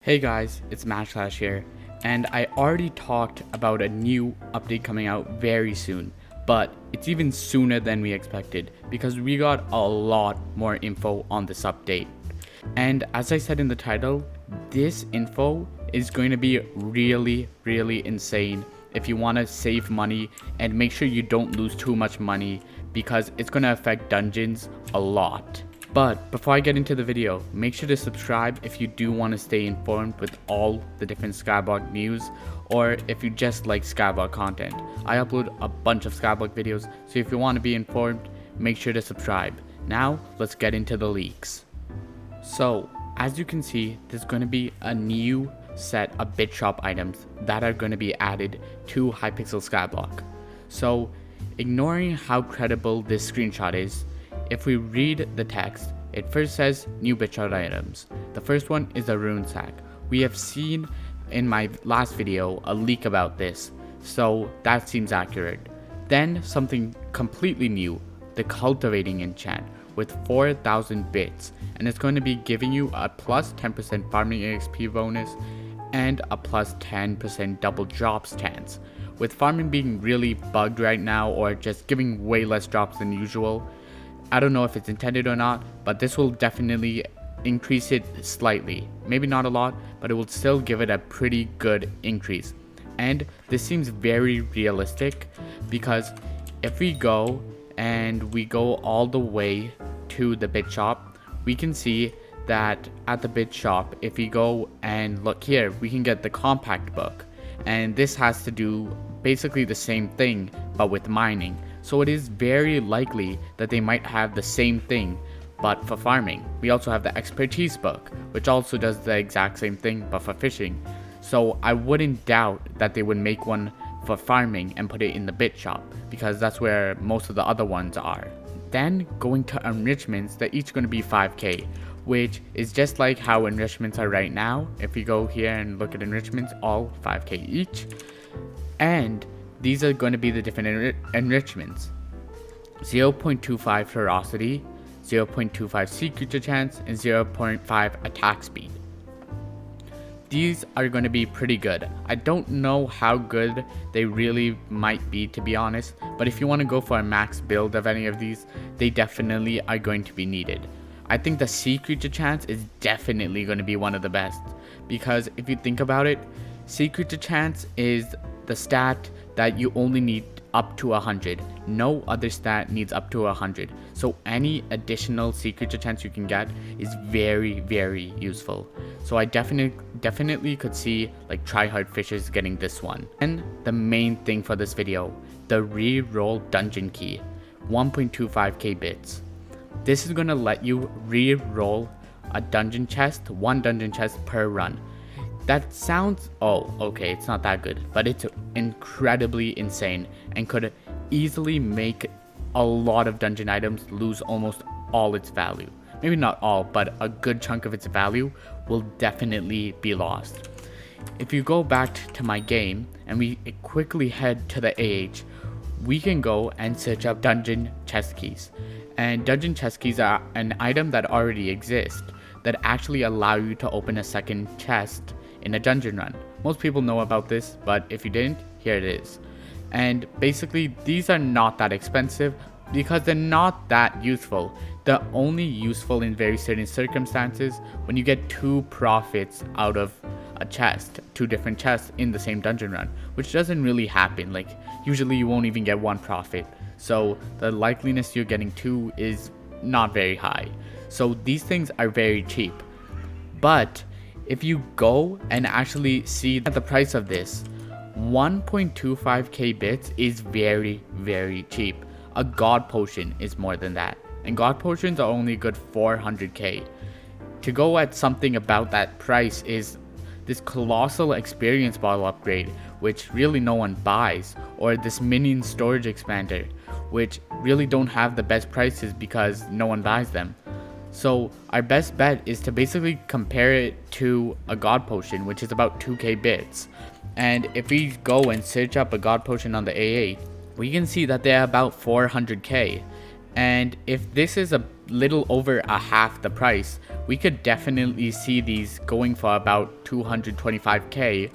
Hey guys, it's Matchlash here, and I already talked about a new update coming out very soon, but it's even sooner than we expected because we got a lot more info on this update. And as I said in the title, this info is going to be really insane if you want to save money and make sure you don't lose too much money because it's going to affect dungeons a lot. But before I get into the video, make sure to subscribe if you do want to stay informed with all the different Skyblock news, or if you just like Skyblock content. I upload a bunch of Skyblock videos, so if you want to be informed, make sure to subscribe. Now, let's get into the leaks. So, as you can see, there's going to be a new set of bit shop items that are going to be added to Hypixel Skyblock. So, ignoring how credible this screenshot is, if we read the text, it first says new bitshot items. The first one is a rune sack. We have seen in my last video a leak about this, so that seems accurate. Then something completely new, the cultivating enchant with 4,000 bits, and it's going to be giving you a plus 10% farming XP bonus and a plus 10% double drops chance. With farming being really bugged right now or just giving way less drops than usual, I don't know if it's intended or not, but this will definitely increase it slightly. Maybe not a lot, but it will still give it a pretty good increase. And this seems very realistic because if we go all the way to the bit shop, we can see that at the bit shop, if we go and look here, we can get the compact book. And this has to do basically the same thing, but with mining. So it is very likely that they might have the same thing, but for farming. We also have the expertise book, which also does the exact same thing, but for fishing. So I wouldn't doubt that they would make one for farming and put it in the bit shop, because that's where most of the other ones are. Then going to enrichments, they're each going to be 5k, which is just like how enrichments are right now. If we go here and look at enrichments, all 5k each. And these are going to be the different enrichments. 0.25 ferocity, 0.25 sea creature chance, and 0.5 attack speed. These are going to be pretty good. I don't know how good they really might be, to be honest, but if you want to go for a max build of any of these, they definitely are going to be needed. I think the sea creature chance is definitely going to be one of the best, because if you think about it, sea creature chance is the stat that you only need up to 100. No other stat needs up to 100. So any additional sea creature chance you can get is very useful. So I definitely could see like tryhard fishers getting this one. And the main thing for this video, the re-roll dungeon key, 1.25k bits. This is gonna let you re-roll a dungeon chest, one dungeon chest per run. That sounds, oh, okay, it's not that good, but it's incredibly insane and could easily make a lot of dungeon items lose almost all its value. Maybe not all, but a good chunk of its value will definitely be lost. If you go back to my game and we quickly head to the AH, we can go and search up dungeon chest keys. And dungeon chest keys are an item that already exists that actually allow you to open a second chest in a dungeon run. Most people know about this, but if you didn't, here it is. And basically, these are not that expensive because they're not that useful. They're only useful in very certain circumstances when you get 2 profits out of a chest, 2 different chests in the same dungeon run, which doesn't really happen. Like, usually you won't even get 1 profit. So the likeliness you're getting 2 is not very high. So these things are very cheap. But if you go and actually see the price of this, 1.25k bits is very cheap. A god potion is more than that, and god potions are only good 400k. To go at something about that price is this colossal experience bottle upgrade, which really no one buys, or this minion storage expander, which really don't have the best prices because no one buys them. So our best bet is to basically compare it to a god potion, which is about 2k bits. And if we go and search up a god potion on the AA, we can see that they're about 400k. And if this is little over a half the price, we could definitely see these going for about 225k,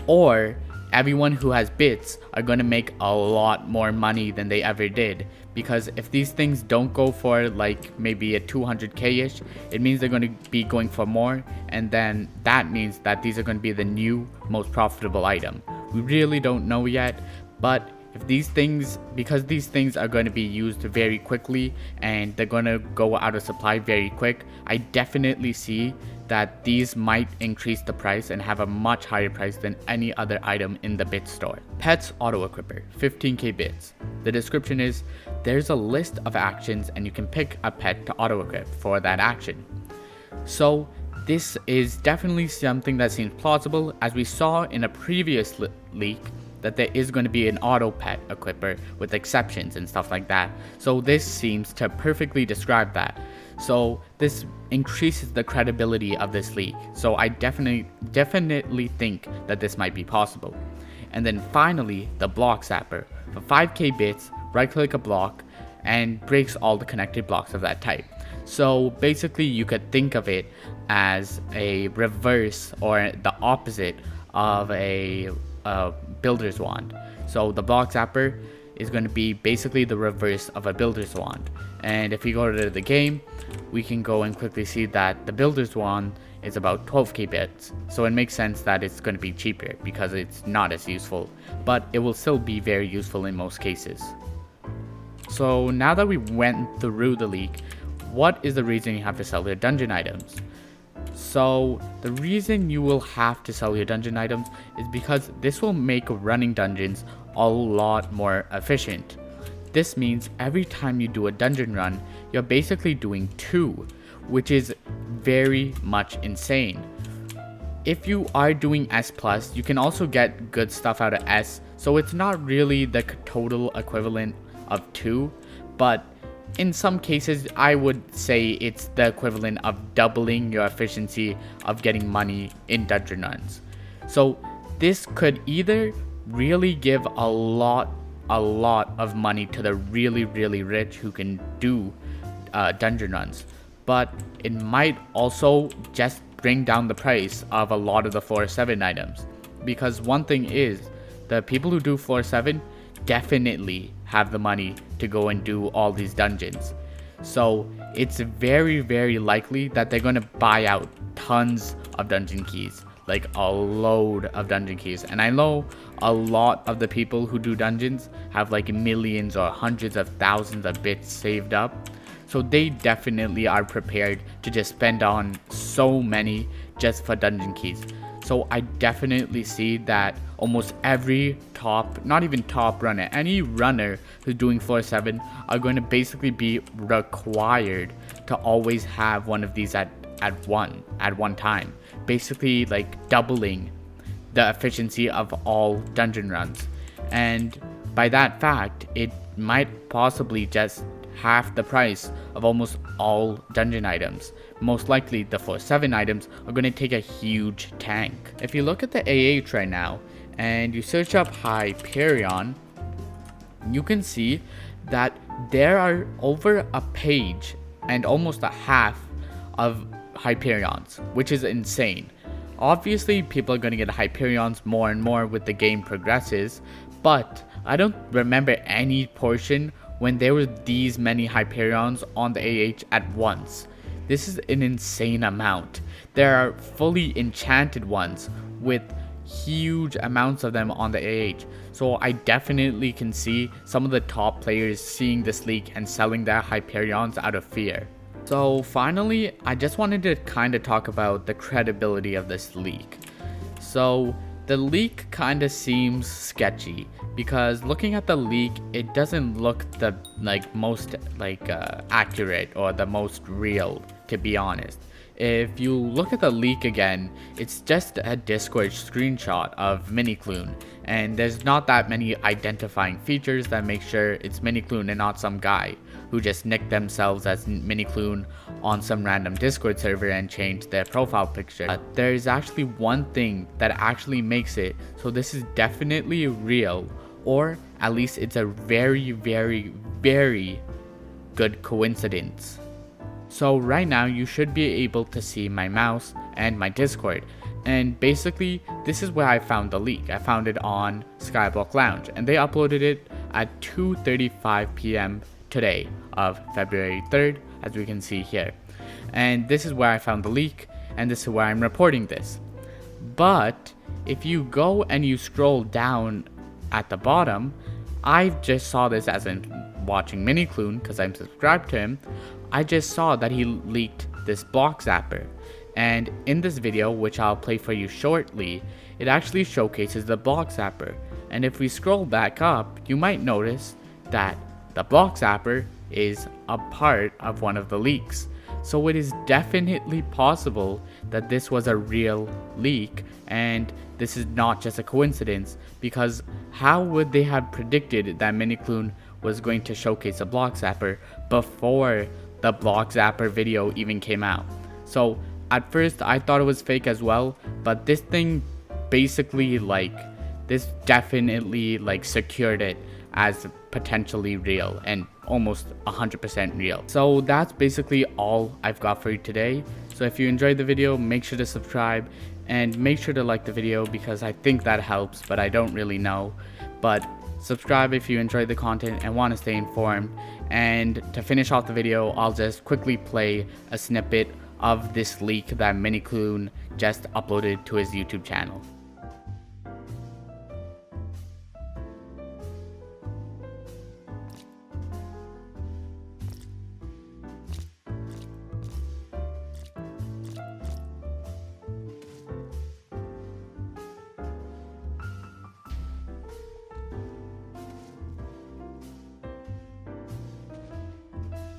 or everyone who has bits are going to make a lot more money than they ever did, because if these things don't go for like maybe a 200k-ish, it means they're going to be going for more, and then that means that these are going to be the new most profitable item. We really don't know yet, but if these things, because these things are going to be used very quickly and they're going to go out of supply very quick, I definitely see that these might increase the price and have a much higher price than any other item in the bit store. Pets Auto Equipper, 15k bits. The description is, there's a list of actions and you can pick a pet to auto equip for that action. So this is definitely something that seems plausible, as we saw in a previous leak that there is going to be an auto pet equipper with exceptions and stuff like that. So this seems to perfectly describe that. So this increases the credibility of this leak. So I definitely think that this might be possible. And then finally, the block zapper. For 5k bits, right click a block and breaks all the connected blocks of that type. So basically you could think of it as a reverse or the opposite of a builder's wand. So the block zapper is going to be basically the reverse of a builder's wand. And if we go to the game, we can go and quickly see that the builder's wand is about 12k bits. So it makes sense that it's going to be cheaper because it's not as useful, but it will still be very useful in most cases. So now that we went through the leak, what is the reason you have to sell your dungeon items? So the reason you will have to sell your dungeon items is because this will make running dungeons a lot more efficient. This means every time you do a dungeon run, you're basically doing 2, which is very much insane. If you are doing S+, you can also get good stuff out of S, so it's not really the total equivalent of 2, but in some cases, I would say it's the equivalent of doubling your efficiency of getting money in dungeon runs. So this could either really give a lot of money to the really rich who can do dungeon runs, but it might also just bring down the price of a lot of the 4-7 items. Because one thing is, the people who do 4-7 definitely have the money to go and do all these dungeons. So it's very likely that they're going to buy out tons of dungeon keys, like a load of dungeon keys. And I know a lot of the people who do dungeons have like millions or hundreds of thousands of bits saved up. So they definitely are prepared to just spend on so many just for dungeon keys. So I definitely see that almost every not even top runner, any runner who's doing 4-7 are going to basically be required to always have one of these at one time. Basically like doubling the efficiency of all dungeon runs. And by that fact, it might possibly just half the price of almost all dungeon items. Most likely the 4-7 items are going to take a huge tank. If you look at the AH right now and you search up Hyperion, you can see that there are over a page and almost a half of Hyperions, which is insane. Obviously people are going to get Hyperions more and more with the game progresses, but I don't remember any portion when there were these many Hyperions on the AH at once. This is an insane amount. There are fully enchanted ones with huge amounts of them on the AH. So I definitely can see some of the top players seeing this leak and selling their Hyperions out of fear. So finally, I just wanted to kind of talk about the credibility of this leak. So the leak kind of seems sketchy because looking at the leak, it doesn't look the most accurate or the most real, to be honest. If you look at the leak again, it's just a Discord screenshot of Miniclune, and there's not that many identifying features that make sure it's Miniclune and not some guy who just nicked themselves as Miniclune on some random Discord server and changed their profile picture. There's actually one thing that actually makes it so this is definitely real, or at least it's a very good coincidence. So right now you should be able to see my mouse and my Discord. And basically, this is where I found the leak. I found it on Skyblock Lounge, and they uploaded it at 2:35 p.m. today of February 3rd, as we can see here. And this is where I found the leak, and this is where I'm reporting this. But if you go and you scroll down at the bottom, I just saw this as in watching Minicloon because I'm subscribed to him. I just saw that he leaked this block zapper. And in this video, which I'll play for you shortly, it actually showcases the block zapper. And if we scroll back up, you might notice that the block zapper is a part of one of the leaks. So it is definitely possible that this was a real leak, and this is not just a coincidence, because how would they have predicted that Minicloon was going to showcase a block zapper before the block zapper video even came out? So at first I thought it was fake as well, but this thing basically this definitely secured it as potentially real and almost 100% real. So that's basically all I've got for you today. So if you enjoyed the video, make sure to subscribe and make sure to like the video, because I think that helps, but I don't really know. But subscribe if you enjoyed the content and want to stay informed. And to finish off the video, I'll just quickly play a snippet of this leak that Minicloon just uploaded to his YouTube channel.